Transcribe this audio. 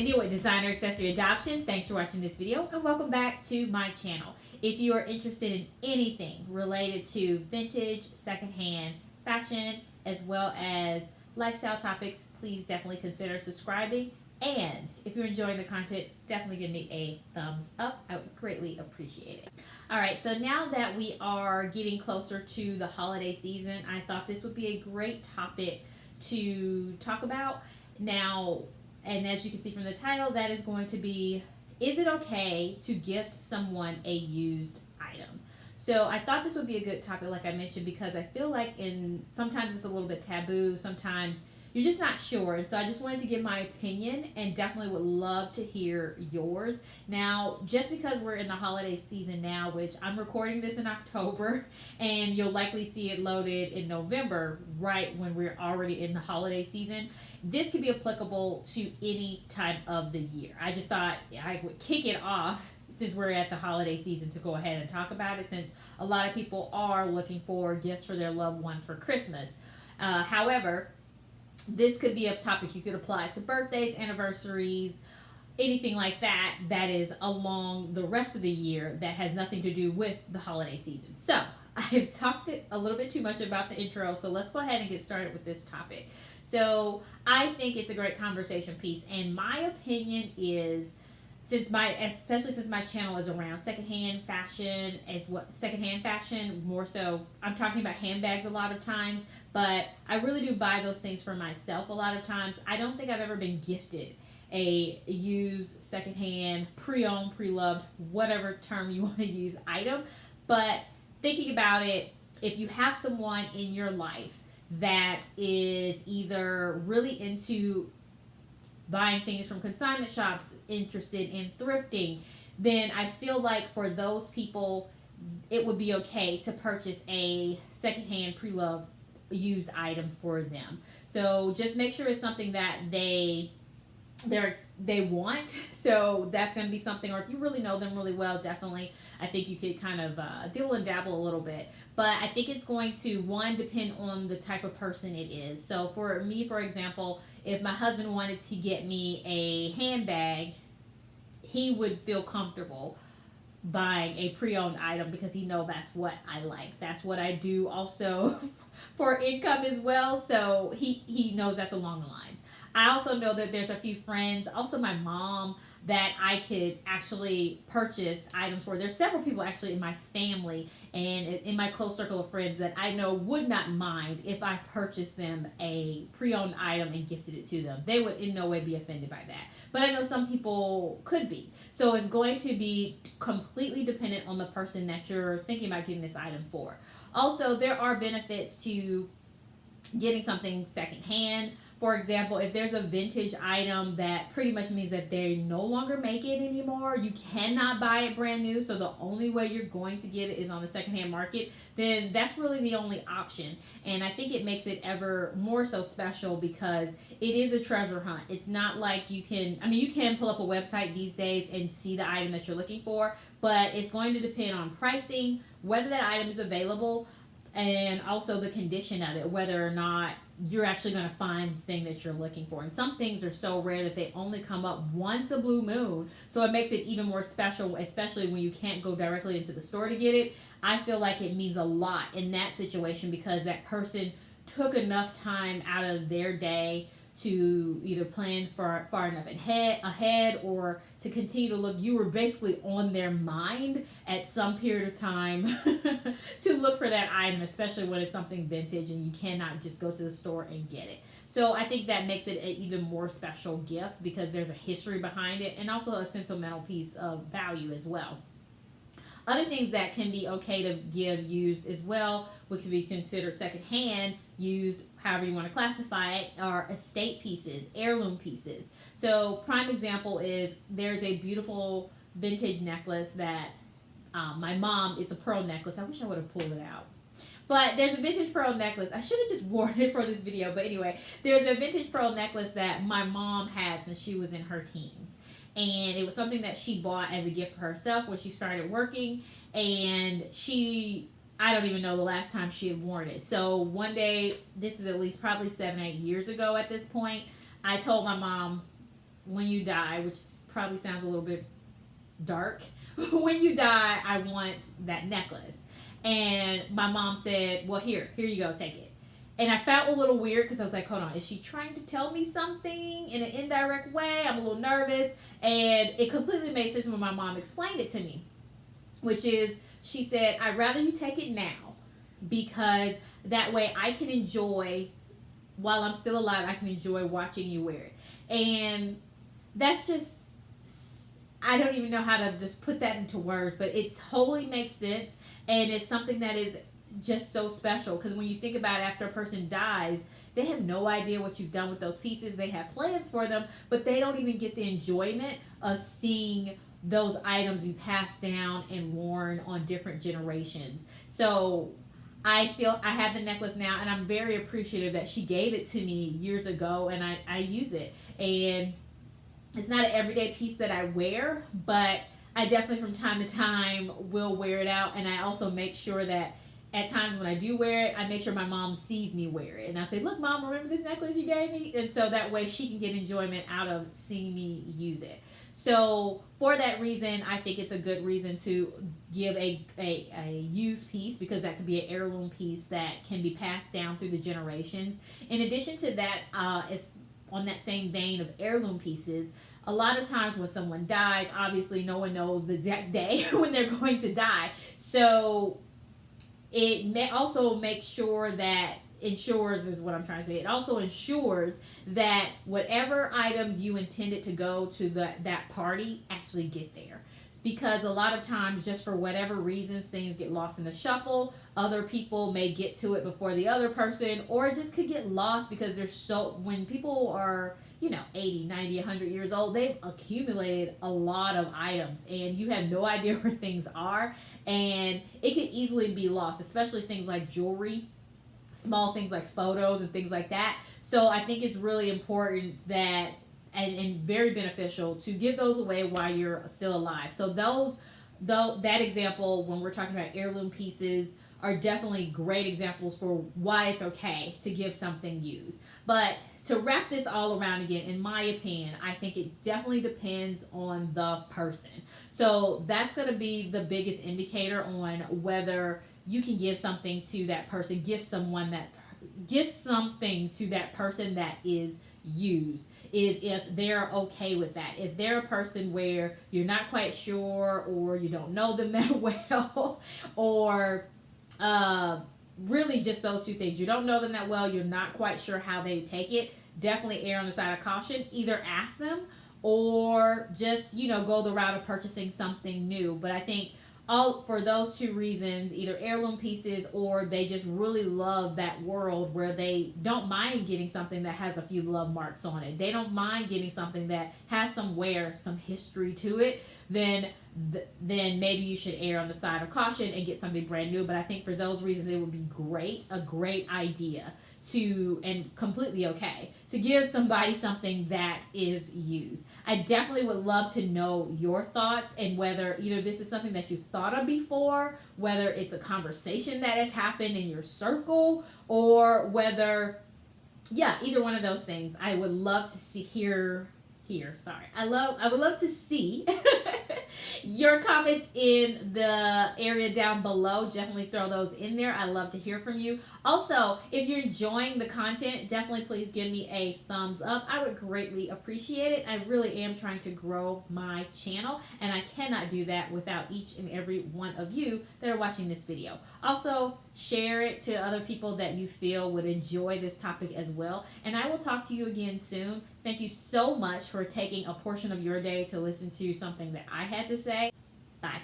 Cindy with Designer Accessory Adoption. Thanks for watching this video and welcome back to my channel. If you are interested in anything related to vintage, secondhand, fashion, as well as lifestyle topics, please definitely consider subscribing. And if you're enjoying the content, definitely give me a thumbs up. I would greatly appreciate it. All right, so now that we are getting closer to the holiday season, I thought this would be a great topic to talk about. Now, and as you can see from the title, that is going to be, is it okay to gift someone a used item? So I thought this would be a good topic, like I mentioned, because I feel like sometimes it's a little bit taboo, sometimes you're just not sure. And so I just wanted to give my opinion and definitely would love to hear yours. Now, just because we're in the holiday season now, which I'm recording this in October, and you'll likely see it loaded in November, right when we're already in the holiday season, this could be applicable to any time of the year. I just thought I would kick it off since we're at the holiday season to go ahead and talk about it, since a lot of people are looking for gifts for their loved one for Christmas. However, this could be a topic you could apply to birthdays, anniversaries, anything like that that is along the rest of the year that has nothing to do with the holiday season. So I've talked a little bit too much about the intro, so let's go ahead and get started with this topic. So I think it's a great conversation piece, and my opinion is, especially since my channel is around secondhand fashion, more so, I'm talking about handbags a lot of times, but I really do buy those things for myself a lot of times. I don't think I've ever been gifted a used, secondhand, pre-owned, pre-loved, whatever term you want to use, item. But thinking about it, if you have someone in your life that is either really into buying things from consignment shops, interested in thrifting, then I feel like for those people, it would be okay to purchase a secondhand, pre-loved, used item for them. So just make sure it's something that they want. So that's going to be something, or if you really know them really well, definitely, I think you could kind of dibble and dabble a little bit. But I think it's going to, one, depend on the type of person it is. So for me, for example, if my husband wanted to get me a handbag, he would feel comfortable buying a pre-owned item because he knows that's what I like. That's what I do also for income as well. So he knows that's along the lines. I also know that there's a few friends, also my mom, that I could actually purchase items for. There's several people actually in my family and in my close circle of friends that I know would not mind if I purchased them a pre-owned item and gifted it to them. They would in no way be offended by that. But I know some people could be. So it's going to be completely dependent on the person that you're thinking about getting this item for. Also, there are benefits to getting something secondhand. For example, if there's a vintage item, that pretty much means that they no longer make it anymore. You cannot buy it brand new, so the only way you're going to get it is on the secondhand market. Then that's really the only option. And I think it makes it ever more so special because it is a treasure hunt. It's not like you can pull up a website these days and see the item that you're looking for, but it's going to depend on pricing, whether that item is available, and also the condition of it, whether or not you're actually going to find the thing that you're looking for. And some things are so rare that they only come up once a blue moon, so it makes it even more special, especially when you can't go directly into the store to get it. I feel like it means a lot in that situation because that person took enough time out of their day to either plan far enough ahead or to continue to look. You were basically on their mind at some period of time to look for that item, especially when it's something vintage and you cannot just go to the store and get it. So I think that makes it an even more special gift because there's a history behind it and also a sentimental piece of value as well. Other things that can be okay to give used as well, which could be considered secondhand, used, however you want to classify it, are estate pieces, heirloom pieces. So prime example is there's a beautiful vintage necklace that my mom, it's a pearl necklace. I wish I would have pulled it out. But there's a vintage pearl necklace. I should have just worn it for this video. But anyway, there's a vintage pearl necklace that my mom had since she was in her teens. And it was something that she bought as a gift for herself when she started working. And I don't even know the last time she had worn it. So one day, this is at least probably 7-8 years ago at this point, I told my mom, when you die, which probably sounds a little bit dark, when you die, I want that necklace. And my mom said, well, here you go, take it. And I felt a little weird because I was like, hold on, is she trying to tell me something in an indirect way? I'm a little nervous. And it completely made sense when my mom explained it to me, which is, she said, I'd rather you take it now, because that way I can enjoy, while I'm still alive, I can enjoy watching you wear it. And that's just, I don't even know how to just put that into words, but it totally makes sense. And it's something that is just so special, because when you think about it, after a person dies, they have no idea what you've done with those pieces. They have plans for them, but they don't even get the enjoyment of seeing those items be passed down and worn on different generations. So I have the necklace now, and I'm very appreciative that she gave it to me years ago, and I use it. And it's not an everyday piece that I wear, but I definitely from time to time will wear it out. And I also make sure that at times when I do wear it, I make sure my mom sees me wear it. And I say, look, Mom, remember this necklace you gave me? And so that way she can get enjoyment out of seeing me use it. So for that reason, I think it's a good reason to give a used piece, because that could be an heirloom piece that can be passed down through the generations. In addition to that, it's on that same vein of heirloom pieces. A lot of times when someone dies, obviously no one knows the exact day when they're going to die. So it may also make sure that ensures is what I'm trying to say. It also ensures that whatever items you intended to go to that party actually get there. Because a lot of times, just for whatever reasons, things get lost in the shuffle. Other people may get to it before the other person, or it just could get lost because when people are, 80, 90, 100 years old, they've accumulated a lot of items, and you have no idea where things are, and it can easily be lost, especially things like jewelry, small things like photos and things like that. So I think it's really important that and very beneficial to give those away while you're still alive. So that example, when we're talking about heirloom pieces, are definitely great examples for why it's okay to give something used. But to wrap this all around again, in my opinion, I think it definitely depends on the person. So that's going to be the biggest indicator on whether you can give something to that person, give something to that person that is used, is if they're okay with that. If they're a person where you're not quite sure, or you don't know them that well, or really just those two things. You don't know them that well, you're not quite sure how they take it, definitely err on the side of caution. Either ask them or just, go the route of purchasing something new. But I think for those two reasons, either heirloom pieces, or they just really love that world where they don't mind getting something that has a few love marks on it. They don't mind getting something that has some history to it. Then maybe you should err on the side of caution and get something brand new. But I think for those reasons, it would be a great idea and completely okay to give somebody something that is used. I definitely would love to know your thoughts, and whether either this is something that you've thought of before, whether it's a conversation that has happened in your circle, or whether, either one of those things. I would love to I would love to see your comments in the area down below. Definitely throw those in there. I love to hear from you. Also, if you're enjoying the content, definitely please give me a thumbs up. I would greatly appreciate it. I really am trying to grow my channel, and I cannot do that without each and every one of you that are watching this video. Also, share it to other people that you feel would enjoy this topic as well. And I will talk to you again soon. Thank you so much for taking a portion of your day to listen to something that I had to say. Bye.